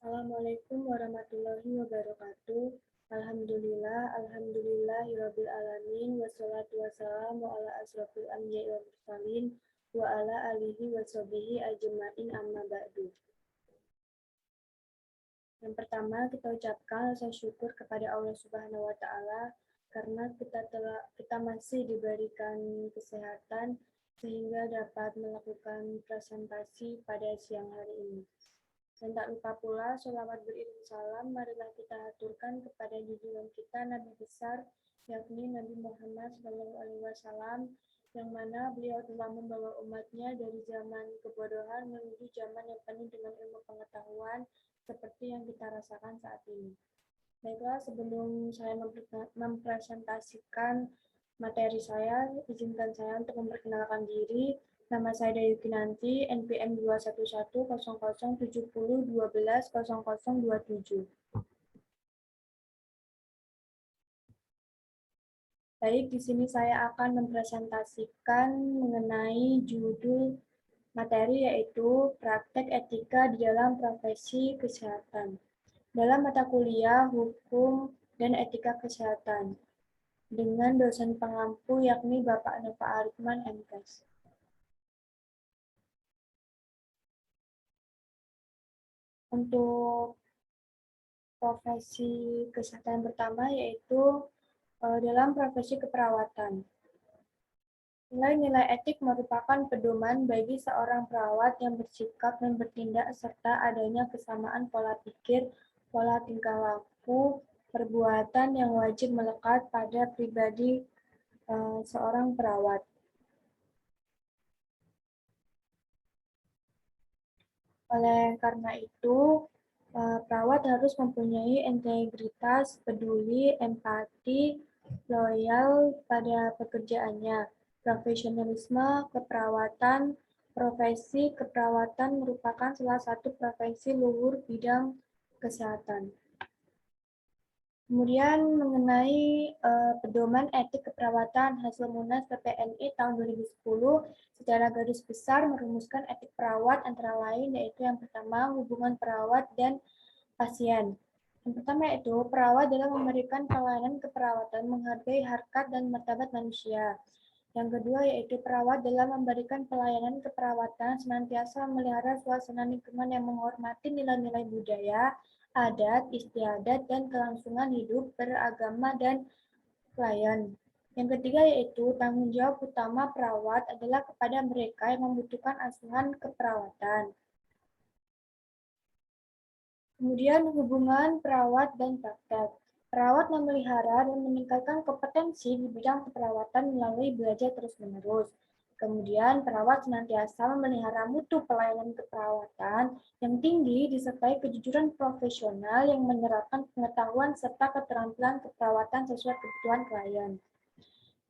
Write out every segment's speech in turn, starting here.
Assalamualaikum warahmatullahi wabarakatuh. Alhamdulillahirabbil alamin wassalatu wassalamu ala asrofil anbiya'i wal mursalin wa ala alihi washabihi ajmain amma ba'du. Yang pertama, kita ucapkan rasa syukur kepada Allah Subhanahu wa taala karena kita masih diberikan kesehatan sehingga dapat melakukan presentasi pada siang hari ini. Dan tak lupa pula, sholawat beriring salam, marilah kita aturkan kepada junjungan kita Nabi besar, yakni Nabi Muhammad SAW, yang mana beliau telah membawa umatnya dari zaman kebodohan menuju zaman yang penuh dengan ilmu pengetahuan, seperti yang kita rasakan saat ini. Baiklah, sebelum saya mempresentasikan materi saya, izinkan saya untuk memperkenalkan diri. Nama saya Dayukinanti, NPM 2110070120027. Baik, di sini saya akan mempresentasikan mengenai judul materi yaitu praktek etika di dalam profesi kesehatan. Dalam mata kuliah Hukum dan Etika Kesehatan dengan dosen pengampu yakni Bapak Nova Arifman MKes. Untuk profesi kesehatan pertama yaitu dalam profesi keperawatan. Nilai-nilai etik merupakan pedoman bagi seorang perawat yang bersikap dan bertindak serta adanya kesamaan pola pikir, pola tingkah laku, perbuatan yang wajib melekat pada pribadi seorang perawat. Oleh karena itu, perawat harus mempunyai integritas, peduli, empati, loyal pada pekerjaannya. Profesionalisme keperawatan, profesi keperawatan merupakan salah satu profesi luhur bidang kesehatan. Kemudian mengenai pedoman etik keperawatan hasil Munas PPNI tahun 2010, secara garis besar merumuskan etik perawat antara lain yaitu yang pertama hubungan perawat dan pasien. Yang pertama itu perawat dalam memberikan pelayanan keperawatan menghargai harkat dan martabat manusia. Yang kedua yaitu perawat dalam memberikan pelayanan keperawatan senantiasa memelihara suasana lingkungan yang menghormati nilai-nilai budaya, adat, istiadat, dan kelangsungan hidup beragama dan klien. Yang ketiga yaitu tanggung jawab utama perawat adalah kepada mereka yang membutuhkan asuhan keperawatan. Kemudian hubungan perawat dan praktek. Perawat memelihara dan meningkatkan kompetensi di bidang keperawatan melalui belajar terus-menerus. Kemudian perawat senantiasa memelihara mutu pelayanan keperawatan yang tinggi disertai kejujuran profesional yang menyerapkan pengetahuan serta keterampilan keperawatan sesuai kebutuhan klien.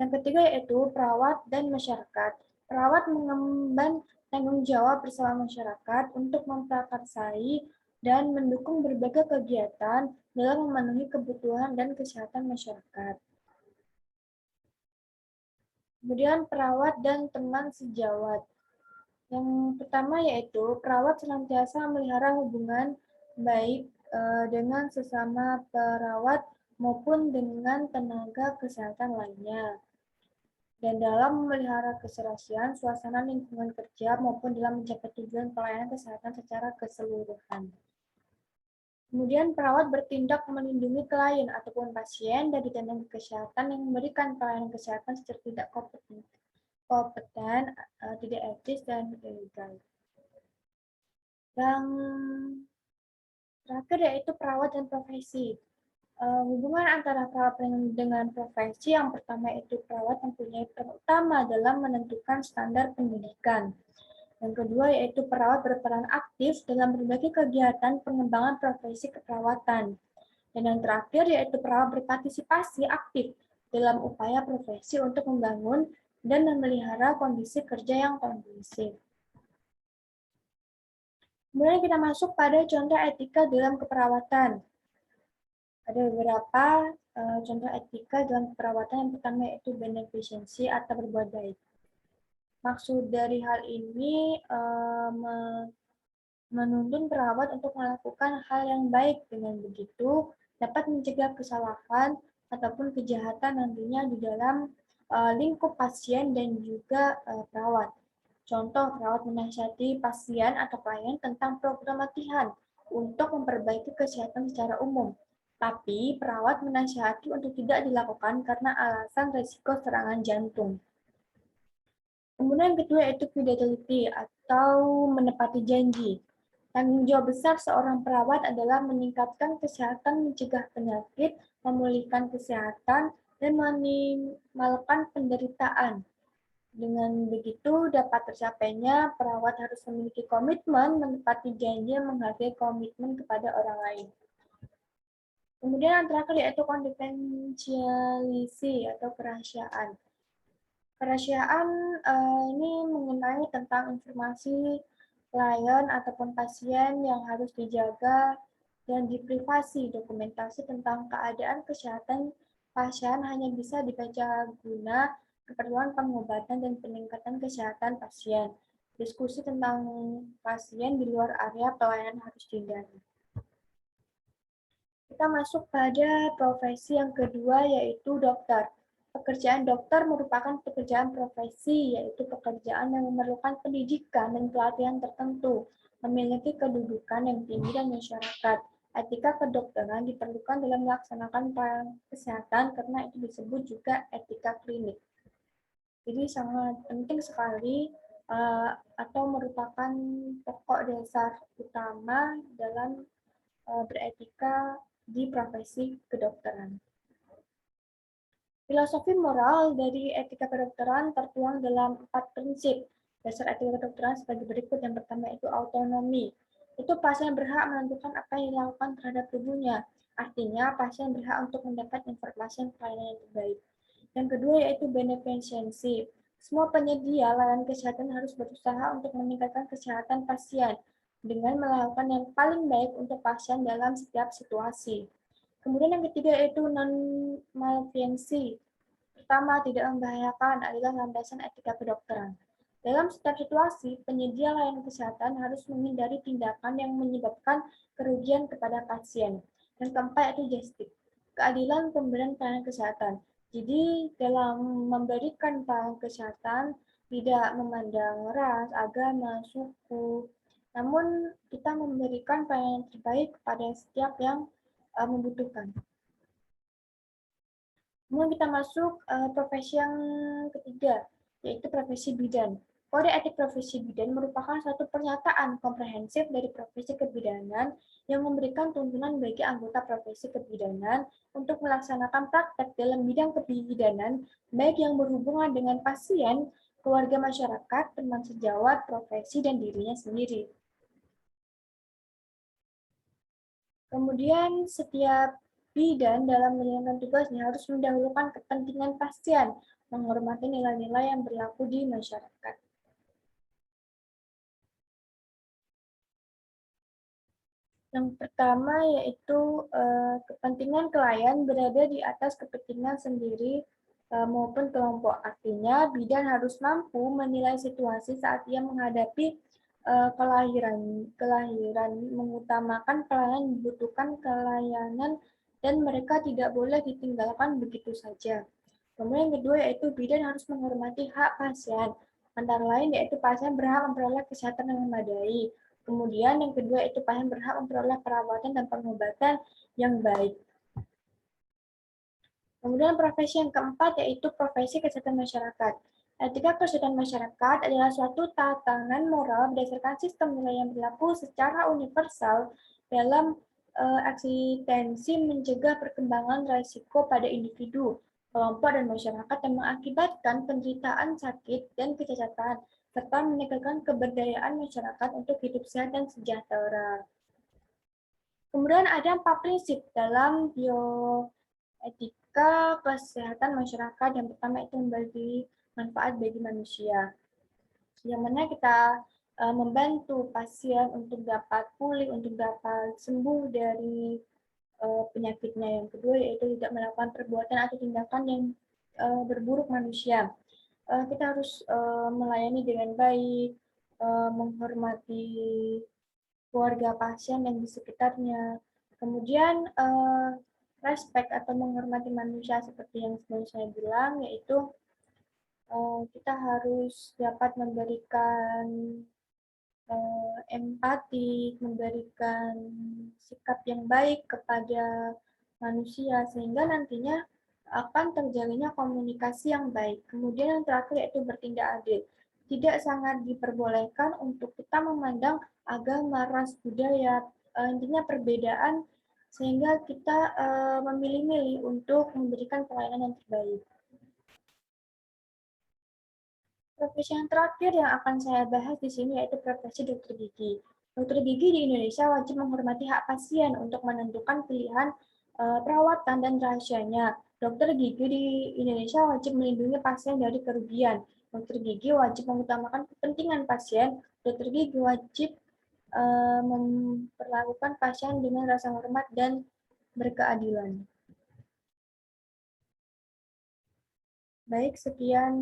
Yang ketiga yaitu perawat dan masyarakat. Perawat mengemban tanggung jawab bersama masyarakat untuk memprakarsai dan mendukung berbagai kegiatan dalam memenuhi kebutuhan dan kesehatan masyarakat. Kemudian perawat dan teman sejawat. Yang pertama yaitu perawat senantiasa memelihara hubungan baik dengan sesama perawat maupun dengan tenaga kesehatan lainnya. Dan dalam memelihara keserasian suasana lingkungan kerja maupun dalam mencapai tujuan pelayanan kesehatan secara keseluruhan. Kemudian perawat bertindak melindungi klien ataupun pasien dari tenaga kesehatan yang memberikan pelayanan kesehatan secara tidak kompeten, tidak etis, dan ilegal. Yang terakhir yaitu perawat dan profesi. Hubungan antara perawat dengan profesi yang pertama itu perawat mempunyai peran utama dalam menentukan standar pendidikan. Yang kedua yaitu perawat berperan aktif dalam berbagai kegiatan pengembangan profesi keperawatan. Dan yang terakhir yaitu perawat berpartisipasi aktif dalam upaya profesi untuk membangun dan memelihara kondisi kerja yang kondusif. Kemudian kita masuk pada contoh etika dalam keperawatan. Ada beberapa contoh etika dalam keperawatan. Yang pertama yaitu beneficence atau berbuat baik. Maksud dari hal ini menuntun perawat untuk melakukan hal yang baik. Dengan begitu, dapat mencegah kesalahan ataupun kejahatan nantinya di dalam lingkup pasien dan juga perawat. Contoh, perawat menasihati pasien atau klien tentang program latihan untuk memperbaiki kesehatan secara umum. Tapi, perawat menasihati untuk tidak dilakukan karena alasan risiko serangan jantung. Kemudian yang kedua yaitu fidelity atau menepati janji. Tanggung jawab besar seorang perawat adalah meningkatkan kesehatan, mencegah penyakit, memulihkan kesehatan, dan meminimalkan penderitaan. Dengan begitu, dapat tercapainya, perawat harus memiliki komitmen, menepati janji, menghargai komitmen kepada orang lain. Kemudian yang terakhir yaitu confidentiality atau kerahasiaan. Kerahasiaan ini mengenai tentang informasi klien ataupun pasien yang harus dijaga dan diprivasi. Dokumentasi tentang keadaan kesehatan pasien hanya bisa dibaca guna keperluan pengobatan dan peningkatan kesehatan pasien. Diskusi tentang pasien di luar area pelayanan harus dihindari. Kita masuk pada profesi yang kedua, yaitu dokter. Pekerjaan dokter merupakan pekerjaan profesi, yaitu pekerjaan yang memerlukan pendidikan dan pelatihan tertentu, memiliki kedudukan yang tinggi dan masyarakat. Etika kedokteran diperlukan dalam melaksanakan pelayanan kesehatan karena itu disebut juga etika klinik. Jadi sangat penting sekali atau merupakan pokok dasar utama dalam beretika di profesi kedokteran. Filosofi moral dari etika kedokteran tertuang dalam 4 prinsip. Dasar etika kedokteran sebagai berikut. Yang pertama itu autonomi. Itu pasien berhak menentukan apa yang dilakukan terhadap tubuhnya. Artinya, pasien berhak untuk mendapat informasi dan pelayanan yang terbaik. Yang kedua yaitu beneficence. Semua penyedia layanan kesehatan harus berusaha untuk meningkatkan kesehatan pasien dengan melakukan yang paling baik untuk pasien dalam setiap situasi. Kemudian yang ketiga yaitu non-malefiency. Pertama, tidak membahayakan adalah landasan etika kedokteran. Dalam setiap situasi, penyedia layanan kesehatan harus menghindari tindakan yang menyebabkan kerugian kepada pasien. Yang keempat yaitu justice, keadilan pemberian pelayanan kesehatan. Jadi, dalam memberikan pelayanan kesehatan, tidak memandang ras, agama, suku, namun kita memberikan pelayanan terbaik kepada setiap yang membutuhkan. Kemudian kita masuk profesi yang ketiga, yaitu profesi bidan. Kode etik profesi bidan merupakan suatu pernyataan komprehensif dari profesi kebidanan yang memberikan tuntunan bagi anggota profesi kebidanan untuk melaksanakan praktek dalam bidang kebidanan, baik yang berhubungan dengan pasien, keluarga masyarakat, teman sejawat, profesi, dan dirinya sendiri. Kemudian setiap bidan dalam menjalankan tugasnya harus mendahulukan kepentingan pasien, menghormati nilai-nilai yang berlaku di masyarakat. Yang pertama yaitu kepentingan klien berada di atas kepentingan sendiri maupun kelompok. Artinya, bidan harus mampu menilai situasi saat ia menghadapi kelahiran, mengutamakan pelayanan dibutuhkan kelayanan dan mereka tidak boleh ditinggalkan begitu saja. Kemudian yang kedua yaitu bidan harus menghormati hak pasien. Antara lain yaitu pasien berhak memperoleh kesehatan yang memadai. Kemudian yang kedua itu pasien berhak memperoleh perawatan dan pengobatan yang baik. Kemudian profesi yang keempat yaitu profesi kesehatan masyarakat. Etika kesehatan masyarakat adalah suatu tatanan moral berdasarkan sistem nilai yang berlaku secara universal dalam eksistensi mencegah perkembangan risiko pada individu, kelompok, dan masyarakat yang mengakibatkan penderitaan, sakit, dan kecacatan, serta menegakkan keberdayaan masyarakat untuk hidup sehat dan sejahtera. Kemudian ada 4 prinsip dalam bioetika kesehatan masyarakat. Yang pertama itu membagi manfaat bagi manusia. Yang mana kita membantu pasien untuk dapat pulih, untuk dapat sembuh dari penyakitnya. Yang kedua yaitu tidak melakukan perbuatan atau tindakan yang berburuk manusia. Kita harus melayani dengan baik, menghormati keluarga pasien dan di sekitarnya. Kemudian respect atau menghormati manusia seperti yang sebelum saya bilang, yaitu kita harus dapat memberikan empati, memberikan sikap yang baik kepada manusia sehingga nantinya akan terjalinnya komunikasi yang baik. Kemudian yang terakhir yaitu bertindak adil. Tidak sangat diperbolehkan untuk kita memandang agama, ras, budaya, intinya perbedaan sehingga kita memilih-milih untuk memberikan pelayanan yang terbaik. Profesi yang terakhir yang akan saya bahas di sini yaitu profesi dokter gigi. Dokter gigi di Indonesia wajib menghormati hak pasien untuk menentukan pilihan perawatan dan rahasianya. Dokter gigi di Indonesia wajib melindungi pasien dari kerugian. Dokter gigi wajib mengutamakan kepentingan pasien. Dokter gigi wajib memperlakukan pasien dengan rasa hormat dan berkeadilan. Baik, sekian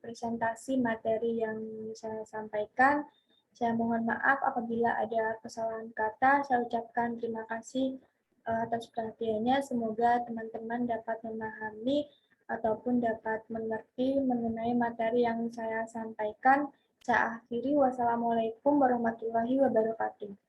presentasi materi yang saya sampaikan. Saya mohon maaf apabila ada kesalahan kata. Saya ucapkan terima kasih atas perhatiannya. Semoga teman-teman dapat memahami ataupun dapat mengerti mengenai materi yang saya sampaikan. Saya akhiri. Wassalamualaikum warahmatullahi wabarakatuh.